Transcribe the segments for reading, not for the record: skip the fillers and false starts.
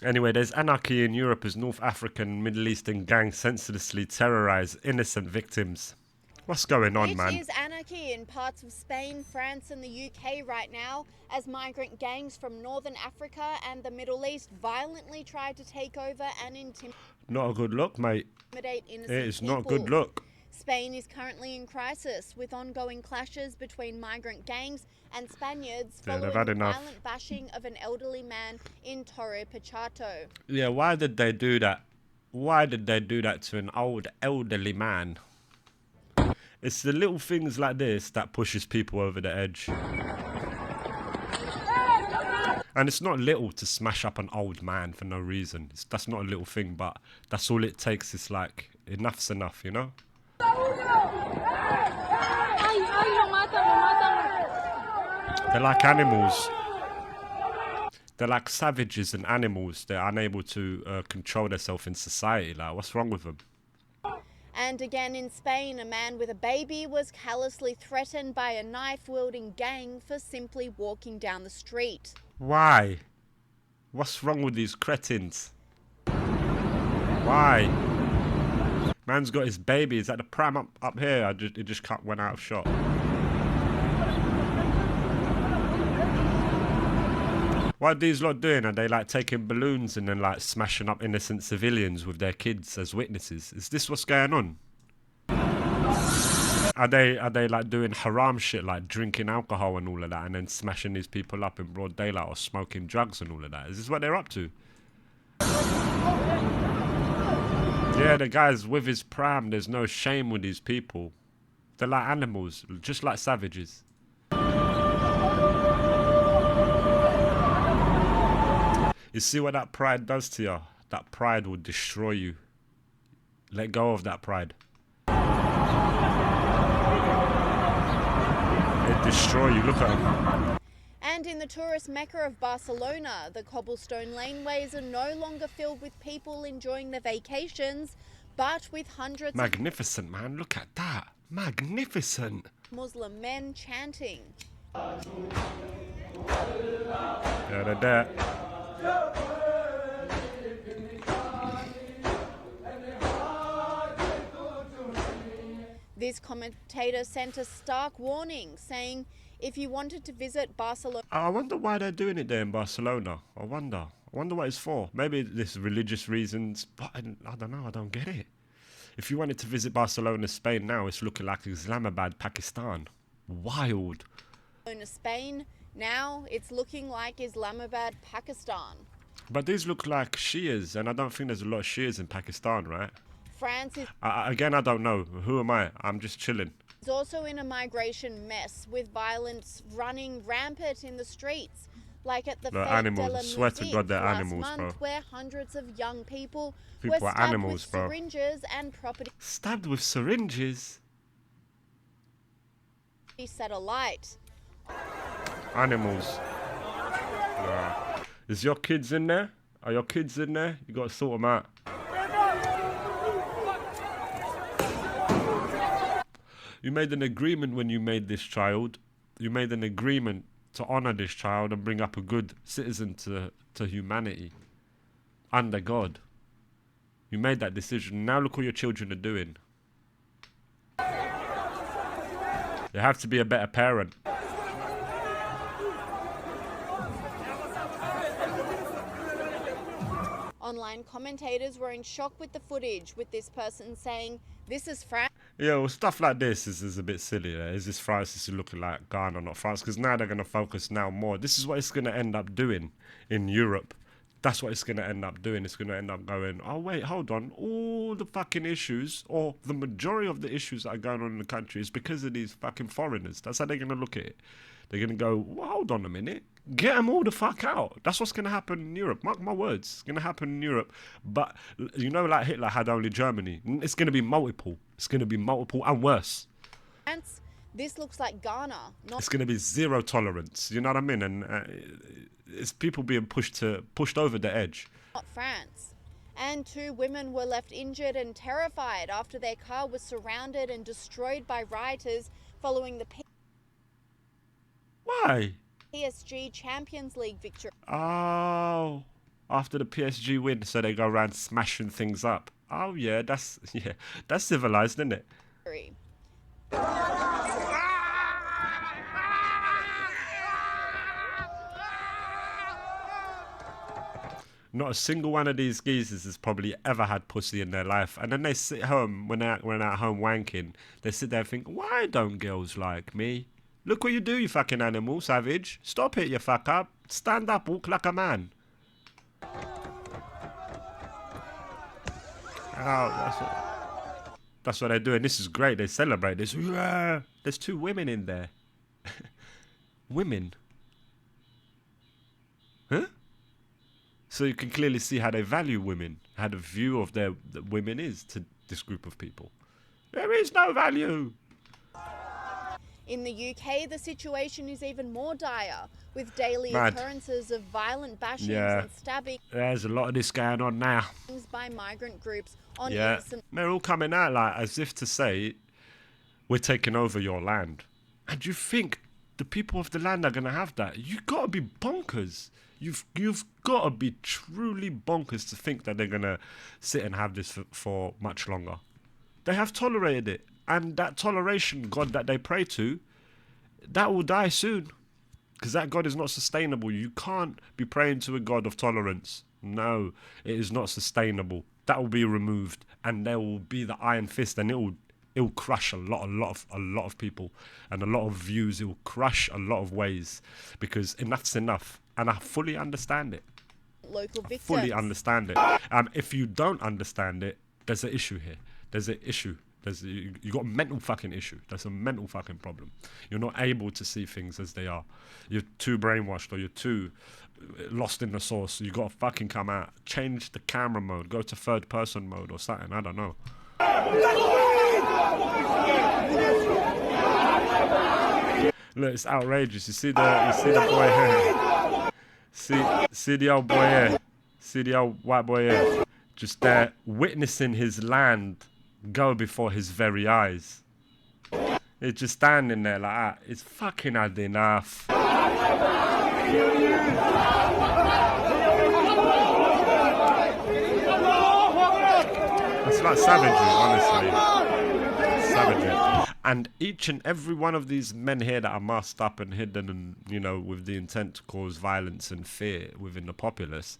Anyway, there's anarchy in Europe as North African and Middle Eastern gangs senselessly terrorize innocent victims. What's going on, It man? is anarchy in parts of Spain, France, and the UK right now as migrant gangs from Northern Africa and the Middle East violently try to take over and Not a good look, mate. intimidate It innocent is not good people. look. Spain is currently in crisis with ongoing clashes between migrant gangs and Spaniards Yeah, they've following had the enough. violent bashing of an elderly man in Torre Pachato. Yeah, why did they do that? Why did they do that to an old elderly man? It's the little things like this that pushes people over the edge. And it's not little to smash up an old man for no reason. That's not a little thing, but that's all it takes. It's like, enough's enough, you know? They're like animals. They're like savages and animals. They're unable to control themselves in society. Like, what's wrong with them? And again in Spain, a man with a baby was callously threatened by a knife-wielding gang for simply walking down the street. Why? What's wrong with these cretins? Why? Man's got his baby. Is that the pram up here? It just went out of shot. What are these lot doing? Are they like taking balloons and then like smashing up innocent civilians with their kids as witnesses? Is this what's going on? Are they like doing haram shit like drinking alcohol and all of that and then smashing these people up in broad daylight or smoking drugs and all of that? Is this what they're up to? Yeah, the guy's with his pram. There's no shame with these people. They're like animals, just like savages. You see what that pride does to you? That pride will destroy you. Let go of that pride. It destroy you. Look at him. And in the tourist mecca of Barcelona, the cobblestone laneways are no longer filled with people enjoying their vacations, but with hundreds Magnificent, man. Look at that. Magnificent. of Muslim men chanting. Yeah, they're there. This commentator sent a stark warning, saying if you wanted to visit Barcelona, I wonder why they're doing it there in Barcelona. I wonder what it's for. Maybe it's religious reasons, but I don't know. I don't get it. If you wanted to visit Barcelona, Spain now, it's looking like Islamabad, Pakistan. Wild. Spain, now it's looking like Islamabad, Pakistan. But these look like Shias, and I don't think there's a lot of Shias in Pakistan, right? France is Again, I don't know. Who am I? I'm just chilling. also in a migration mess, with violence running rampant in the streets, like at the They're Fête de animals. la I swear to God, they're last animals, month, bro. where hundreds of young people were People are stabbed animals, with bro. syringes and property Stabbed with syringes. set alight. Animals. Is your kids in there? Are your kids in there? You gotta sort them out. You made an agreement when you made this child. You made an agreement to honor this child and bring up a good citizen to humanity. Under God. You made that decision. Now look what your children are doing. You have to be a better parent. Online commentators were in shock with the footage, with this person saying, "This is France." Yeah, well, stuff like this is a bit silly. Is this France is looking like Ghana, not France? Because now they're going to focus now more. This is what it's going to end up doing in Europe. That's what it's going to end up doing. It's going to end up going, oh, wait, hold on. All the fucking issues, or the majority of the issues that are going on in the country is because of these fucking foreigners. That's how they're going to look at it. They're going to go, well, hold on a minute. Get them all the fuck out. That's what's going to happen in Europe. Mark my words. It's going to happen in Europe. But, you know, like Hitler had only Germany. It's going to be multiple. It's going to be multiple and worse. This looks like Ghana, not It's going to be zero tolerance. You know what I mean? And it's people being pushed over the edge. France. And 2 women were left injured and terrified after their car was surrounded and destroyed by rioters following the Why? PSG Champions League victory. Oh. after the PSG win, so they go around smashing things up. Oh yeah, that's civilized, isn't it? Not a single one of these geezers has probably ever had pussy in their life. And then they sit home, when they're at home wanking, they sit there and think, why don't girls like me? Look what you do, you fucking animal, savage. Stop it, you fuck up. Stand up, walk like a man. Oh, that's what they're doing. This is great. They celebrate this. Yeah. There's 2 women in there. Women? Huh? So you can clearly see how they value women, how the view of the women is to this group of people. There is no value. In the UK, the situation is even more dire, with daily Mad. occurrences of violent bashings and stabbings There's a lot of this going on now. by migrant groups on innocent. They're all coming out like as if to say, we're taking over your land. And you think the people of the land are going to have that? You got to be bonkers. You've got to be truly bonkers to think that they're going to sit and have this for much longer. They have tolerated it. And that toleration God that they pray to, that will die soon. Because that God is not sustainable. You can't be praying to a God of tolerance. No, it is not sustainable. That will be removed. And there will be the iron fist, and it will crush a lot of people and a lot of views. It will crush a lot of ways, because enough's enough. And I fully understand it. Local victims. Fully understand it. If you don't understand it, there's an issue here. There's an issue. You got a mental fucking issue. That's a mental fucking problem. You're not able to see things as they are. You're too brainwashed, or you're too lost in the source. You got to fucking come out. Change the camera mode. Go to 3rd person mode or something. I don't know. Look, it's outrageous. You see the boy here. See the old boy here. See the old white boy here. Just there witnessing his land go before his very eyes. It's just standing there like that. It's fucking had enough. It's like savagery, honestly. Savagery. And each and every one of these men here that are masked up and hidden and, you know, with the intent to cause violence and fear within the populace,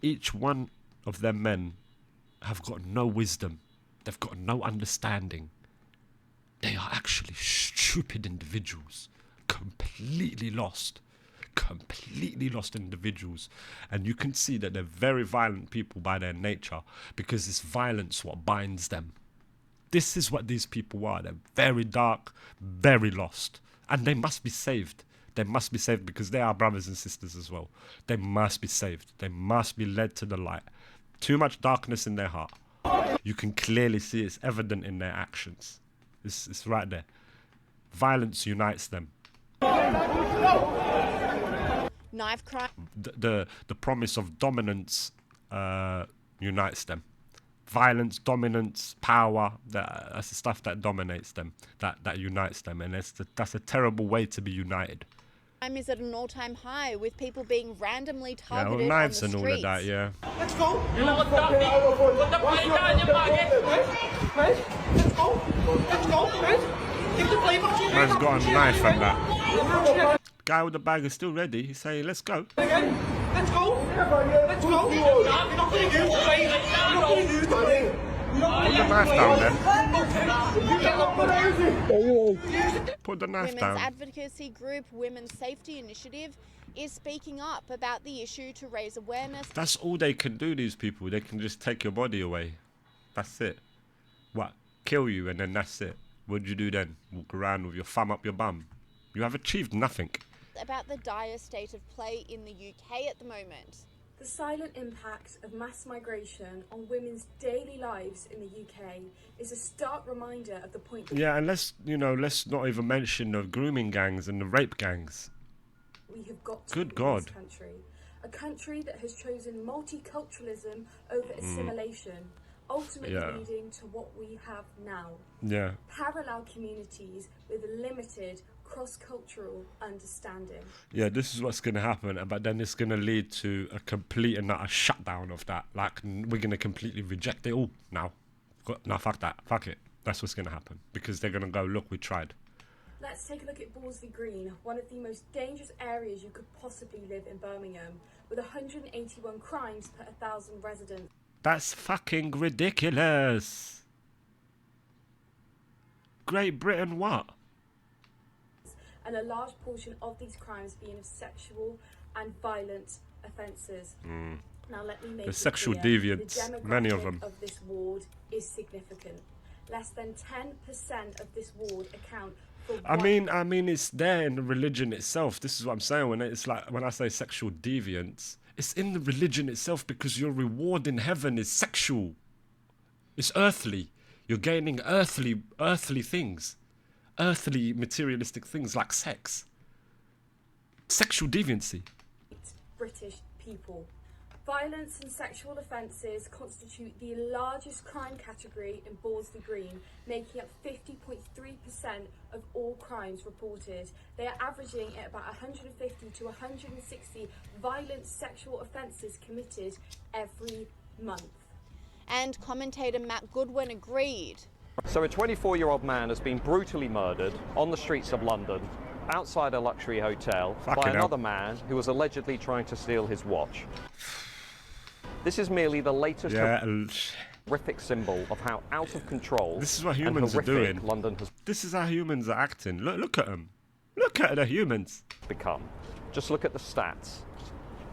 each one of them men have got no wisdom. They've got no understanding. They are actually stupid individuals. Completely lost individuals. And you can see that they're very violent people by their nature, because it's violence what binds them. This is what these people are. They're very dark, very lost. And they must be saved. They must be saved, because they are brothers and sisters as well. They must be saved. They must be led to the light. Too much darkness in their heart. You can clearly see it's evident in their actions. It's right there. Violence unites them. Knife crime. The promise of dominance unites them. Violence, dominance, power, that's the stuff that dominates them, that unites them. And that's a terrible way to be united. Crime is at an all-time high, with people being randomly targeted well, knives on the and streets. all of that, yeah. Let's go. Let's go. Give the play back to you. Man's got a knife and that. Guy with the bag is still ready. He's saying, let's go. Again. Let's go. Let's go. You're not going to do it. You're not going to do it. Put the knife down there. Put the knife Women's down. advocacy group Women's Safety Initiative is speaking up about the issue to raise awareness. That's all they can do, these people. They can just take your body away. That's it. What? Kill you and then that's it. What'd you do then? Walk around with your thumb up your bum. You have achieved nothing. About the dire state of play in the UK at the moment. The silent impact of mass migration on women's daily lives in the UK is a stark reminder of the point that Yeah, and let's not even mention the grooming gangs and the rape gangs. we have got to Good in God. this country. A country that has chosen multiculturalism over assimilation, ultimately leading to what we have now. Yeah. Parallel communities with limited cross-cultural understanding. Yeah, this is what's going to happen, but then it's going to lead to a complete and utter shutdown of that. Like, we're going to completely reject it all now. No, fuck that. Fuck it. That's what's going to happen. Because they're going to go, look, we tried. Let's take a look at Borsley Green, one of the most dangerous areas you could possibly live in Birmingham, with 181 crimes per 1,000 residents. That's fucking ridiculous. Great Britain what? And a large portion of these crimes being of sexual and violent offences. Now let me make The it sexual clear, deviants, the many of demographic them. of this ward is significant. Less than 10% of this ward account for I mean, it's there in the religion itself. This is what I'm saying. When it's like, when I say sexual deviance, it's in the religion itself, because your reward in heaven is sexual. It's earthly. You're gaining earthly things, earthly materialistic things like sex. Sexual deviancy. British people. Violence and sexual offences constitute the largest crime category in Borsley Green, making up 50.3% of all crimes reported. They are averaging at about 150 to 160 violent sexual offences committed every month. And commentator Matt Goodwin agreed. So a 24-year-old man has been brutally murdered on the streets of London, outside a luxury hotel, by Fucking hell. another man who was allegedly trying to steal his watch. This is merely the latest horrific symbol of how out of control This is what and humans are horrific doing. London has This is how humans are acting. Look at them. Look at the humans. become. Just look at the stats.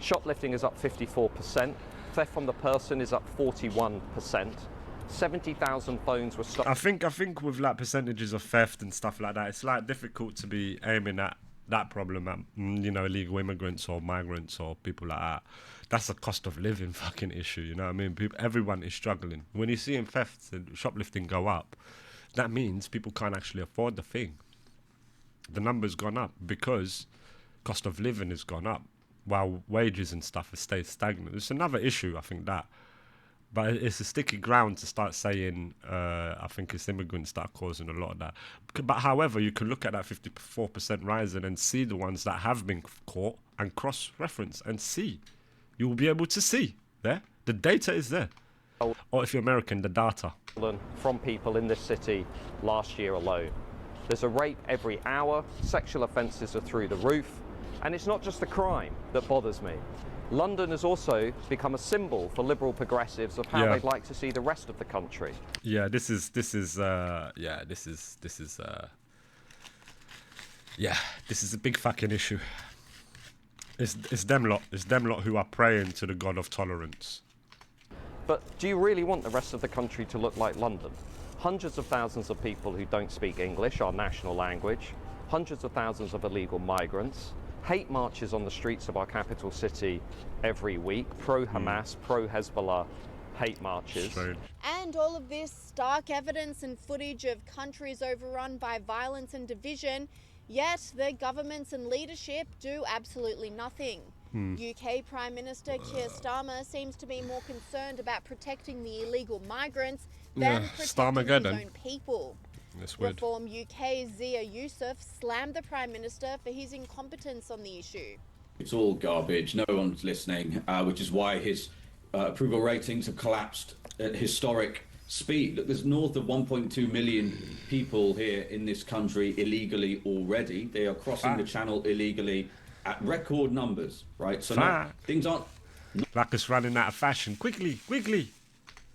Shoplifting is up 54%. Theft from the person is up 41%. 70,000 phones were stopped. I think with like percentages of theft and stuff like that, it's like difficult to be aiming at that problem at, you know, illegal immigrants or migrants or people like that. That's a cost of living fucking issue, you know what I mean? Everyone is struggling. When you're seeing thefts and shoplifting go up, that means people can't actually afford the thing. The number's gone up because cost of living has gone up while wages and stuff have stayed stagnant. It's another issue, I think, that. But it's a sticky ground to start saying, I think it's immigrants that are causing a lot of that. But however, you can look at that 54% rise and then see the ones that have been caught and cross-reference and see. You will be able to see there. The data is there. Or if you're American, the data. From people in this city last year alone. There's a rape every hour, sexual offences are through the roof, and it's not just the crime that bothers me. London has also become a symbol for liberal progressives of how they'd like to see the rest of the country. Yeah, this is a big fucking issue. It's them lot who are praying to the god of tolerance. But do you really want the rest of the country to look like London? Hundreds of thousands of people who don't speak English, our national language, hundreds of thousands of illegal migrants, hate marches on the streets of our capital city every week, pro-Hamas, pro-Hezbollah hate marches. Strange. And all of this stark evidence and footage of countries overrun by violence and division, yet their governments and leadership do absolutely nothing. UK Prime Minister Keir Starmer seems to be more concerned about protecting the illegal migrants than protecting his Starmageddon. own people. That's weird. Reform UK's Zia Yusuf slammed the Prime Minister for his incompetence on the issue. It's all garbage. No one's listening, which is why his approval ratings have collapsed at historic speed. Look, there's north of 1.2 million people here in this country illegally already. They are crossing the channel illegally at record numbers, right? So now, things aren't Like it's running out of fashion. Quickly.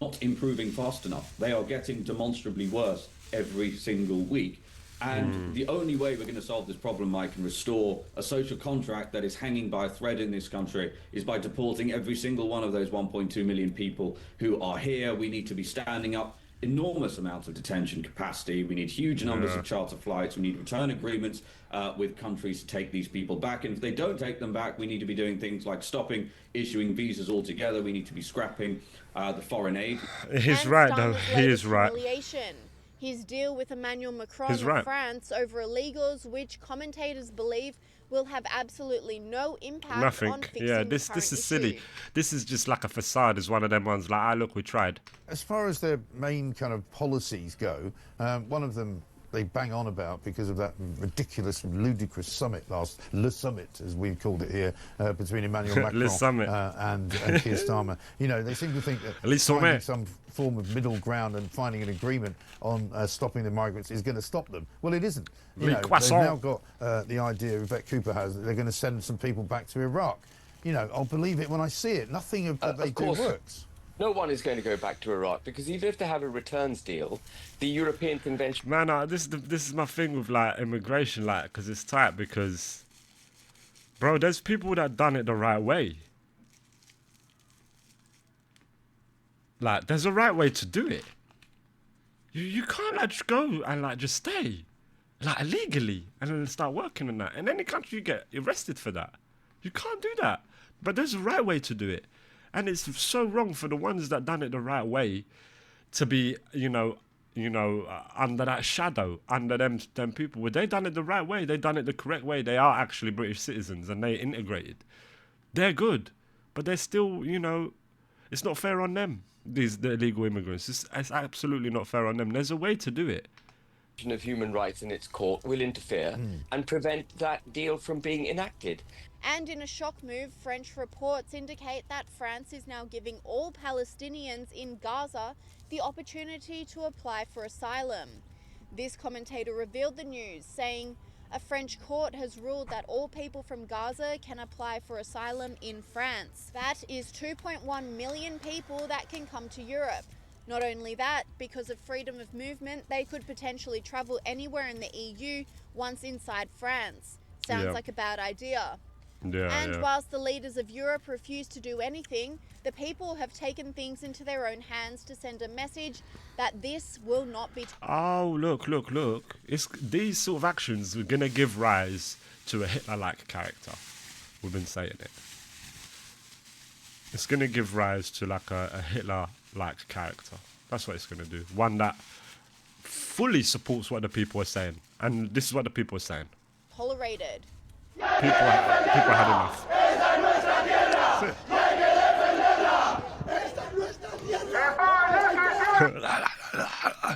not improving fast enough. They are getting demonstrably worse every single week. And the only way we're going to solve this problem, Mike, and restore a social contract that is hanging by a thread in this country is by deporting every single one of those 1.2 million people who are here. We need to be standing up enormous amounts of detention capacity. We need huge numbers of charter flights. We need return agreements with countries to take these people back. And if they don't take them back, we need to be doing things like stopping issuing visas altogether. We need to be scrapping the foreign aid. He's And right, though. Starmer's He latest is right. humiliation. His deal with Emmanuel Macron He's of right. France over illegals, which commentators believe will have absolutely no impact on Nothing. fixing Yeah, the this current is silly. issue. This is just like a facade. It's one of them ones like, look, we tried. As far as their main kind of policies go, one of them they bang on about because of that ridiculous, ludicrous summit Le Summit, as we called it here, between Emmanuel Macron and Keir Starmer. You know, they seem to think that finding some form of middle ground and finding an agreement on stopping the migrants is going to stop them. Well, it isn't. You know, they've now got the idea, Yvette Cooper has, that they're going to send some people back to Iraq. You know, I'll believe it when I see it. Nothing of that they do works. No one is going to go back to Iraq, because even if they have a returns deal, the European Convention... Man, this is my thing with, like, immigration, like, because it's tight, because... Bro, there's people that done it the right way. Like, there's a right way to do it. You can't, like, just go and, like, just stay. Like, illegally. And then start working on that. In any country, you get arrested for that. You can't do that. But there's a right way to do it. And it's so wrong for the ones that done it the right way to be, under that shadow, under them people. Well, they done it the right way. They done it the correct way. They are actually British citizens and they integrated. They're good, but they're still, it's not fair on them. The illegal immigrants. It's absolutely not fair on them. There's a way to do it. of Human Rights in its court will interfere and prevent that deal from being enacted. And in a shock move, French reports indicate that France is now giving all Palestinians in Gaza the opportunity to apply for asylum. This commentator revealed the news, saying a French court has ruled that all people from Gaza can apply for asylum in France. That is 2.1 million people that can come to Europe. Not only that, because of freedom of movement, they could potentially travel anywhere in the EU once inside France. Sounds like a bad idea. And whilst the leaders of Europe refuse to do anything, the people have taken things into their own hands to send a message that this will not be... Oh, look. These sort of actions are going to give rise to a Hitler-like character. We've been saying it. It's going to give rise to like a Hitler-like character. That's what it's going to do. One that fully supports what the people are saying. And this is what the people are saying. Tolerated. People had enough.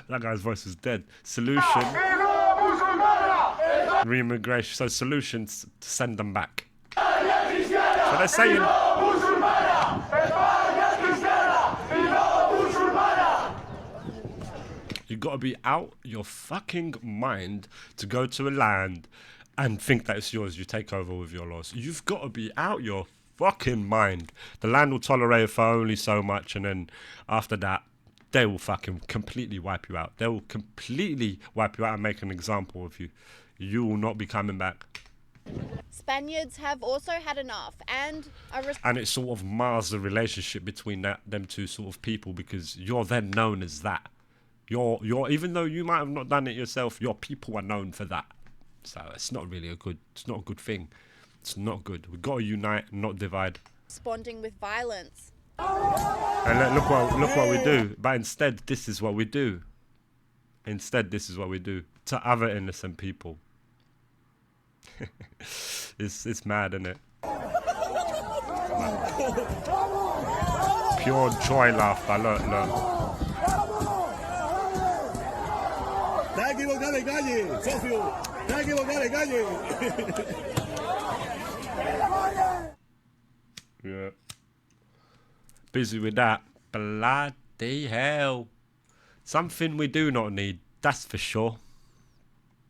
That guy's voice is dead. Solution. Re-immigration. So solutions to send them back. So they're saying... You gotta be out your fucking mind to go to a land and think that it's yours, you take over with your laws. You've got to be out your fucking mind. The land will tolerate it for only so much, and then after that, they will fucking completely wipe you out. They will completely wipe you out and make an example of you. You will not be coming back. Spaniards have also had enough, and it sort of mars the relationship between them two sort of people, because you're then known as that. You're even though you might have not done it yourself, your people are known for that. So it's not really it's not a good thing. It's not good. We've got to unite, not divide. Responding with violence. And look what we do. But instead, this is what we do. To other innocent people. It's mad, isn't it? Pure joy laughter. Look. Yeah. Busy with that. Bloody hell. Something we do not need, that's for sure.